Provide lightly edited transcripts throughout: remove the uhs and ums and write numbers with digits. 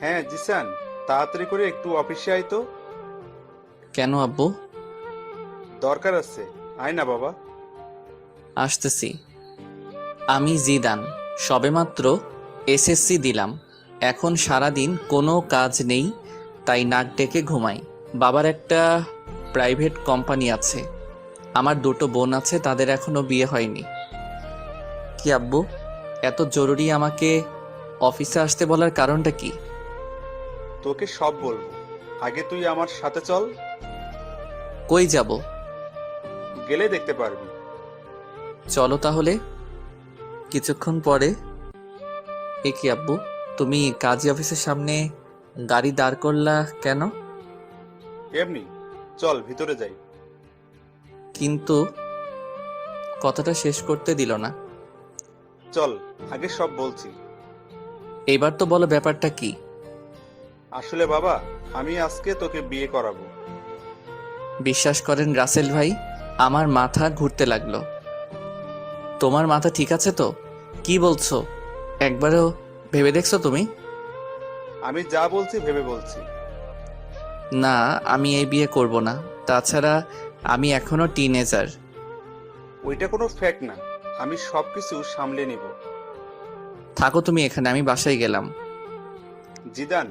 হ্যাঁ জিসান, তাড়াতাড়ি করে একটু অফিসে আয় তো। কেন আব্বু? দরকার আছে, আয় না বাবা। আসতেছি। আমি জিদান, সবেমাত্র এসএসসি দিলাম। এখন সারাদিন কোনো কাজ নেই, তাই নাক ডেকে ঘুমাই। বাবার একটা প্রাইভেট কোম্পানি আছে। আমার দুটো বোন আছে, তাদের এখনো বিয়ে হয়নি। কি আব্বু, এত জরুরি আমাকে অফিসে আসতে বলার কারণটা কি? তোকে সব বলবো, আগে তুই আমার সাথে চল। কই যাব? গেলে দেখতে পারবি। চলো তাহলে। কিছুক্ষণ পরে। এ কি আব্বু, তুমি কাজী অফিসের সামনে গাড়ি দাঁড় করলা কেন? এমনি, চল ভিতরে যাই। কিন্তু কথাটা শেষ করতে দিল না। চল, আগে সব বলছি। এবার তো বলো ব্যাপারটা কি? আসলে বাবা, আমি আজকে তোকে বিয়ে করাবো। বিশ্বাস করেন রাসেল ভাই, আমার মাথা ঘুরতে লাগলো। তোমার মাথা ঠিক আছে তো? কি বলছো? একবারও ভেবে দেখছো তুমি? আমি যা বলছি ভেবে বলছি। না, আমি এই বিয়ে করব না। তাছাড়া আমি এখনো টিনেজার। ওইটা কোনো ফ্যাক্ট না, আমি সবকিছু সামলে নিব। থাকো তুমি এখানে, আমি বাসায় গেলাম। জিদান,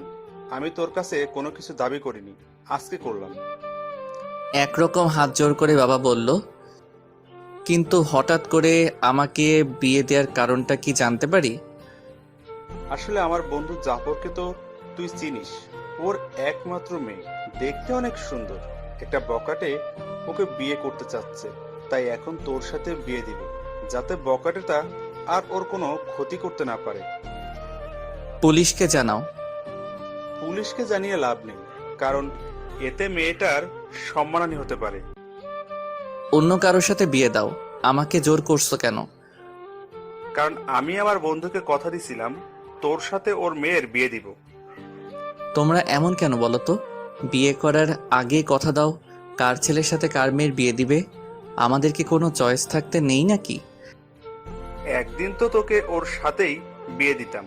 আমি তোর কাছে কোনো কিছু দাবি করিনি, আজকে করলাম। একরকম হাত জোর করে বাবা বলল। কিন্তু হঠাৎ করে আমাকে বিয়ে দেওয়ার কারণটা কি জানতে পারি? আসলে আমার বন্ধু জাফরকে তো তুই চিনিস। ওর একমাত্র মেয়ে, দেখতে অনেক সুন্দর। একটা বকাটে ওকে বিয়ে করতে চাচ্ছে। তাই এখন তোর সাথে বিয়ে দিবে, যাতে বকাটেটা আর ওর কোনো ক্ষতি করতে না পারে। পুলিশকে জানাও। পুলিশকে জানিয়ে লাভ নেই, কারণ এতে মেয়েটার সম্মানহানি হতে পারে। অন্য কারোর সাথে বিয়ে দাও, আমাকে জোর করছো কেন? কারণ আমি আমার বন্ধুকে কথা দিছিলাম তোর সাথে ওর মেয়ের বিয়ে দিব। তোমরা এমন কেন বলো তো? বিয়ে করার আগে কথা দাও কার ছেলের সাথে কার মেয়ের বিয়ে দিবে। আমাদের কি কোনো চয়েস থাকতে নেই নাকি? একদিন তো তোকে ওর সাথেই বিয়ে দিতাম,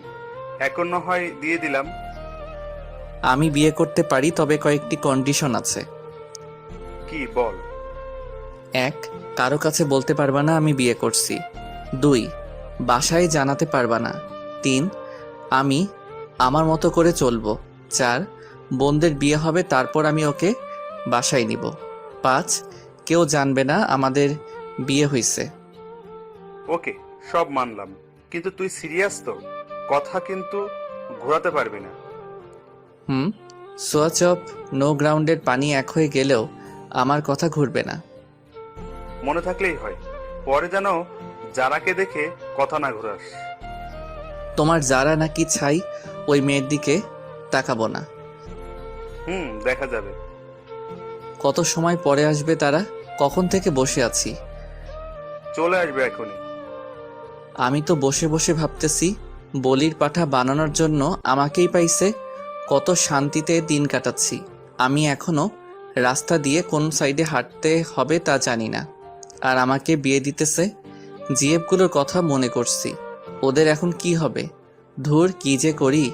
এখন না হয় দিয়ে দিলাম। আমি বিয়ে করতে পারি, তবে কয়েকটি কন্ডিশন আছে। কি বল? 1, কারো কাছে বলতে পারবা না আমি বিয়ে করছি। 2, বাসায় জানাতে পারবা না। 3, আমি আমার মতো করে চলবো। 4, বোনদের বিয়ে হবে, তারপর আমি ওকে বাসায় নিব। 5, কেউ জানবে না আমাদের বিয়ে হইছে। ওকে, সব মানলাম, কিন্তু তুই সিরিয়াস তো? কথা কিন্তু ঘোরাতে পারবি না। হুম, সোয়াচ অফ নো গ্রাউন্ডের পানি এক হয়ে গেলেও আমার কথা ঘুরবে না। মনে থাকলেই হয়, পরে যেন যারাকে দেখে কথা না ঘুরাস। তোমার যারা নাকি ছাই, ওই মেয়ের দিকে তাকাবো না। দেখা যাবে। কত সময় পরে আসবে তারা? কখন থেকে বসে আছি। চলে আসবে এখনই। আমি তো বসে বসে ভাবতেছি, বলির পাঠা বানানোর জন্য আমাকেই পাইছে। কত শান্তিতে দিন কাটাচ্ছি। আমি এখনো রাস্তা দিয়ে কোন সাইডে হাঁটতে হবে তা জানি না, আর আমাকে বিয়ে দিতেছে। জিএফগুলোর কথা মনে করছি, ওদের এখন কি হবে। ধুর, কি যে করি।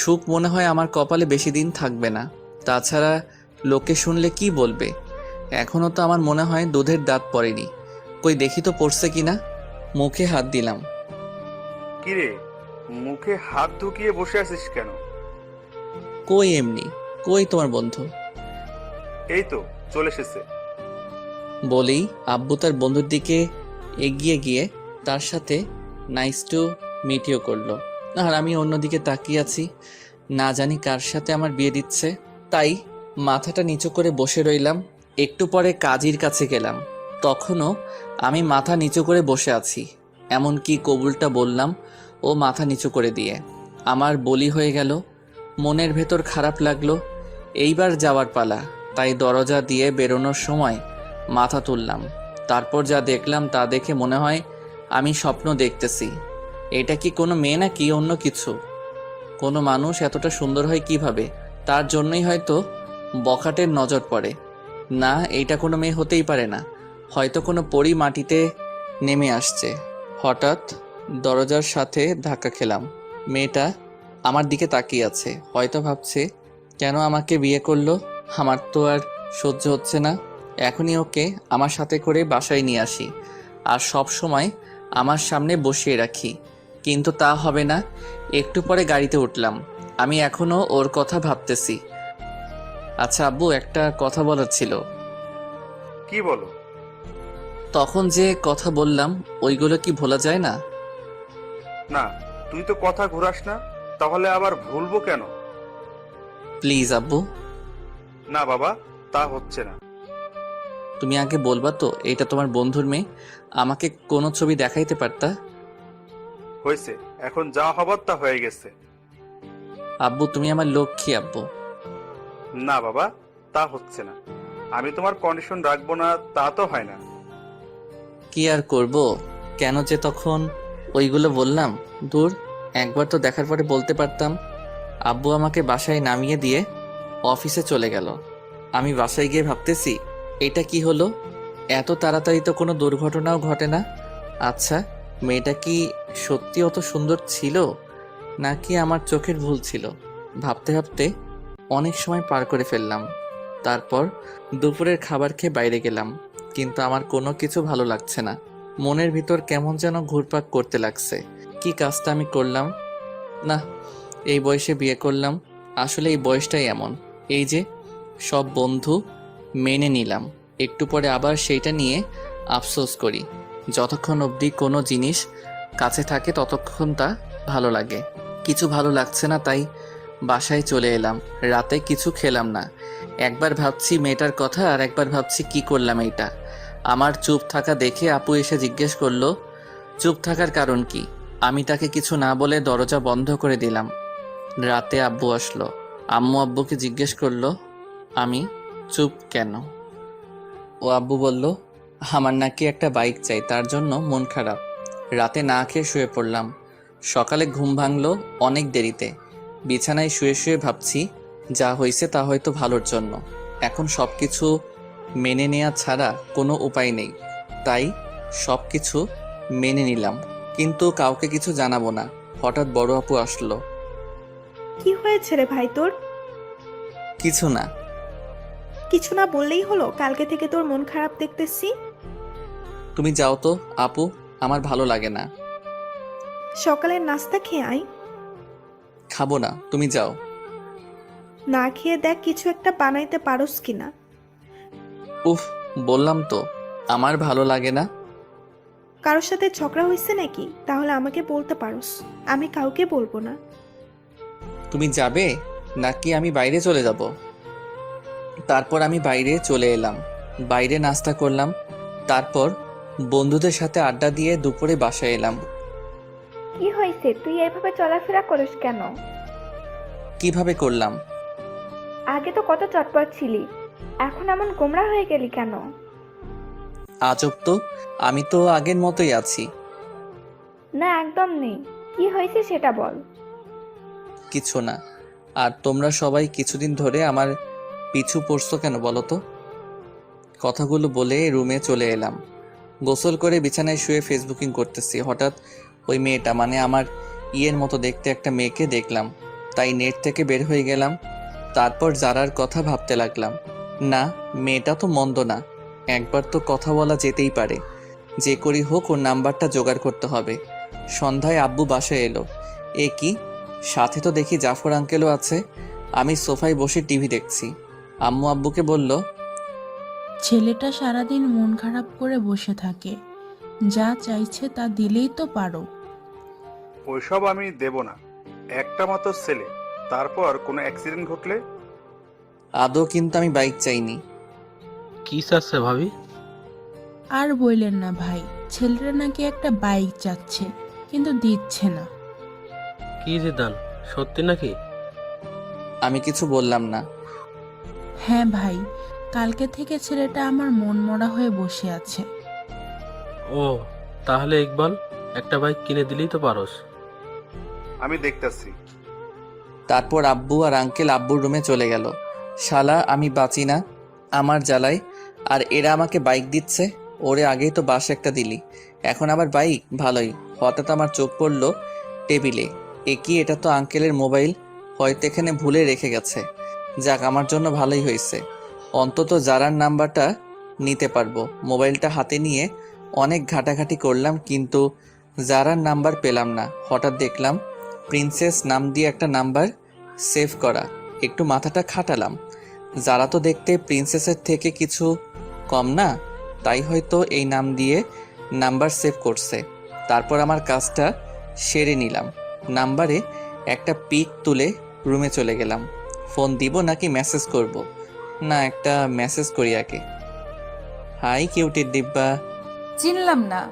সুখ মনে হয় আমার কপালে বেশি দিন থাকবে না। তাছাড়া লোকে শুনলে কি বলবে। এখনো তো আমার মনে হয় দুধের দাঁত পড়েনি। কই দেখি তো পড়ছে কিনা। মুখে হাত দিলাম। কিরে, মুখে হাত ঢুকিয়ে বসে আছিস কেন? কই এমনি। কই তোমার বন্ধু? এই তো চলে এসেছে। বলেই আব্বু তার বন্ধুর দিকে এগিয়ে গিয়ে তার সাথে নাইস টু মিট ইউ করলো। আর আমি অন্যদিকে তাকিয়ে আছি, না জানি কার সাথে আমার বিয়ে দিচ্ছে। তাই মাথাটা নিচু করে বসে রইলাম। একটু পরে কাজীর কাছে গেলাম, তখনও আমি মাথা নিচু করে বসে আছি। এমনকি কবুলটা বললাম ও মাথা নিচু করে দিয়ে। আমার বলি হয়ে গেল। মনের ভেতর খারাপ লাগলো। এইবার যাওয়ার পালা, তাই দরজা দিয়ে বেরোনোর সময় মাথা তুললাম। তারপর যা দেখলাম তা দেখে মনে হয় আমি স্বপ্ন দেখতেছি। এটা কি কোনো মেয়ে নাকি অন্য কিছু? কোনো মানুষ এতটা সুন্দর হয় কিভাবে? তার জন্যই হয়তো বখাটের নজর পড়ে। না, এইটা কোনো মেয়ে হতেই পারে না। হয়তো কোনো পরী মাটিতে নেমে আসছে। হঠাৎ দরজার সাথে ধাক্কা খেলাম। মেয়েটা আমার দিকে তাকিয়ে আছে, হয়তো ভাবছে কেন আমাকে বিয়ে করলো। আমার তো আর সহ্য হচ্ছে না। এখনই ওকে আমার সাথে করে বাসায় নিয়ে আসি আর সব সময় আমার সামনে বসিয়ে রাখি, কিন্তু তা হবে না। একটু পরে গাড়িতে উঠলাম। আমি এখনো ওর কথা ভাবতেছি। আচ্ছা আব্বু, একটা কথা বলার ছিল। কি বলো? তখন যে কথা বললাম ওইগুলো কি ভোলা যায় না? না, তুই তো কথা ঘুরাস না, তাহলে আবার ভুলবো কেন? প্লিজ আব্বু। না বাবা, তা হচ্ছে না। তুমি আগে বলবা তো এটা তোমার বন্ধুর মেয়ে, আমাকে কোনো ছবি দেখাইতে পারতা? হয়েছে, এখন যা হবার তা হয়ে গেছে। আব্বু তুমি আমার লক্ষ্মী আব্বু। না বাবা, তা হচ্ছে না। আমি তোমার কন্ডিশন রাখবো না তা তো হয় না। কি আর করব, কেন যে তখন ওইগুলো বললাম। দূর, একবার তো দেখার পরে বলতে পারতাম। আব্বু আমাকে বাসায় নামিয়ে দিয়ে অফিসে চলে গেল। আমি বাসায় গিয়ে ভাবতেছি এটা কি হলো, এত তাড়াতাড়ি তো কোনো দুর্ঘটনাও ঘটে না। আচ্ছা, মেয়েটা কি সত্যি অত সুন্দর ছিল নাকি আমার চোখের ভুল ছিল? ভাবতে ভাবতে অনেক সময় পার করে ফেললাম। তারপর দুপুরের খাবার খেয়ে বাইরে গেলাম, কিন্তু আমার কোনো কিছু ভালো লাগছে না। মনের ভিতর কেমন যেন ঘুরপাক করতে লাগছে। কি কাজটা আমি করলাম? না, এই বয়সে বিয়ে করলাম। আসলে এই বয়সটাই এমন। এই যে সব বন্ধু মেনে নিলাম, একটু পরে আবার সেইটা নিয়ে আফসোস করি। যতক্ষণ অবধি কোনো জিনিস কাছে থাকে ততক্ষণ তা ভালো লাগে। কিছু ভালো লাগছে না, তাই বাসায় চলে এলাম। রাতে কিছু খেলাম না। একবার ভাবছি মেয়েটার কথা আর একবার ভাবছি কি করলাম এইটা। আমার চুপ থাকা দেখে আপু এসে জিজ্ঞেস করলো চুপ থাকার কারণ কি। আমি তাকে কিছু না বলে দরজা বন্ধ করে দিলাম। রাতে আব্বু আসলো। আম্মু আব্বুকে জিজ্ঞেস করলো আমি চুপ কেন। ও আব্বু বলল আমার নাকি একটা বাইক চাই, তার জন্য মন খারাপ। রাতে না খেয়ে শুয়ে পড়লাম। সকালে ঘুম ভাঙলো অনেক দেরিতে। বিছানায় শুয়ে শুয়ে ভাবছি যা হয়েছে তা হয়তো ভালোর জন্য। এখন সব কিছু মেনে নেওয়া ছাড়া কোনো উপায় নেই, তাই সব কিছু মেনে নিলাম, কিন্তু কাউকে কিছু জানাবো না। হঠাৎ বড় আপু আসলো। কি হয়েছে রে ভাই তোর? কিছু না। কিছু না বললেই হলো? কালকে থেকে তোর মন খারাপ দেখতেছি। তুমি যাও তো আপু, আমার ভালো লাগে না। সকালের নাস্তা খেয়ে আয়। খাবো না, তুমি যাও। না খেয়ে দেখ কিছু একটা বানাইতে পারোস কিনা। উফ, বললাম তো আমার ভালো লাগে না। কারোর সাথে ঝগড়া হয়েছে নাকি? তাহলে আমাকে বলতে পারোস, আমি কাউকে বলবো না। তুমি যাবে নাকি আমি বাইরে চলে যাব? তারপর আমি বাইরে চলে এলাম। বাইরে নাস্তা করলাম, তারপর বন্ধুদের সাথে আড্ডা দিয়ে দুপুরে বাসায় এলাম। কি হয়েছে, তুই এভাবে চলাফেরা করিস কেন? কিভাবে করলাম? আগে তো কত চটপট ছিলি, এখন এমন গোমড়া হয়ে গেলি কেন? আজব তো, আমি তো আগের মতোই আছি। না একদম নেই, কি হয়েছে সেটা বল। কিছু না। আর তোমরা সবাই কিছুদিন ধরে আমার পিছু পড়ছো কেন বলো তো? কথাগুলো বলে রুমে চলে এলাম। গোসল করে বিছানায় শুয়ে ফেসবুকিং করতেছি। হঠাৎ ওই মেয়েটা, মানে আমার ইয়ের মতো দেখতে একটা মেয়েকে দেখলাম, তাই নেট থেকে বের হয়ে গেলাম। তারপর জারার কথা ভাবতে লাগলাম। না, মেয়েটা তো মন্দ না, একবার তো কথা বলা যেতেই পারে। যে করি হোক ওর নাম্বারটা জোগাড় করতে হবে। সন্ধ্যায় আব্বু বাসায় এলো। এ কি, সাথে তো দেখি জাফর আঙ্কেলও আছে। আমি সোফায় বসে টিভি দেখছি। আম্মু আব্বুকে বলল, ছেলেটা সারাদিন মন খারাপ করে বসে থাকে, যা চাইছে তা দিলেই তো পারো। ওইসব আমি দেব না। একটা মাত্র ছেলে, তারপর কোনো অ্যাক্সিডেন্ট ঘটলে? আদৌ কিন্তু আমি বাইক চাইনি। কি চাচ্ছে ভাবি? আর বললেন না ভাই, ছেলেটা নাকি একটা বাইক চাচ্ছে কিন্তু দিচ্ছে না। কি জিদান, সত্যি নাকি? আমি কিছু বললাম না। হ্যাঁ ভাই, কালকে থেকে ছেলেটা আমার মন মরা হয়ে বসে আছে। ও, তাহলে ইকবাল একটা বাইক কিনে দিলেই তো পারোস। আমি দেখতাছি। তারপর আব্বু আর আঙ্কেল আব্বুর রুমে চলে গেল। শালা আমি বাঁচি না আমার জ্বালায়, আর এরা আমাকে বাইক দিচ্ছে। ওরে আগেই তো বাস একটা দিলি, এখন আবার বাইক? ভালোই। হঠাৎ আমার চোখ পড়ল টেবিলে। কি, এটা তো আঙ্কেলের মোবাইল, হয়তো এখানে ভুলে রেখে গেছে। যাক, আমার জন্য ভালোই হয়েছে, অন্তত জারার নাম্বারটা নিতে পারবো। মোবাইলটা হাতে নিয়ে অনেক ঘাটাঘাটি করলাম, কিন্তু জারার নাম্বার পেলাম না। হঠাৎ দেখলাম প্রিন্সেস নাম দিয়ে একটা নাম্বার সেভ করা। একটু মাথাটা খাটালাম, যারা তো দেখতে প্রিন্সেসের থেকে কিছু কম না, তাই হয়তো এই নাম দিয়ে নাম্বার সেভ করছে। তারপর আমার কাজটা সেরে নিলাম। নাম্বারে একটা পিক তুলে রুমে চলে গেলাম। ফোন দিব নাকি মেসেজ করব? না, একটা মেসেজ করি আগে। হাই কিউটির ডিব্বা। চিনলাম না।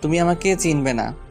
তুমি আমাকে চিনবে না।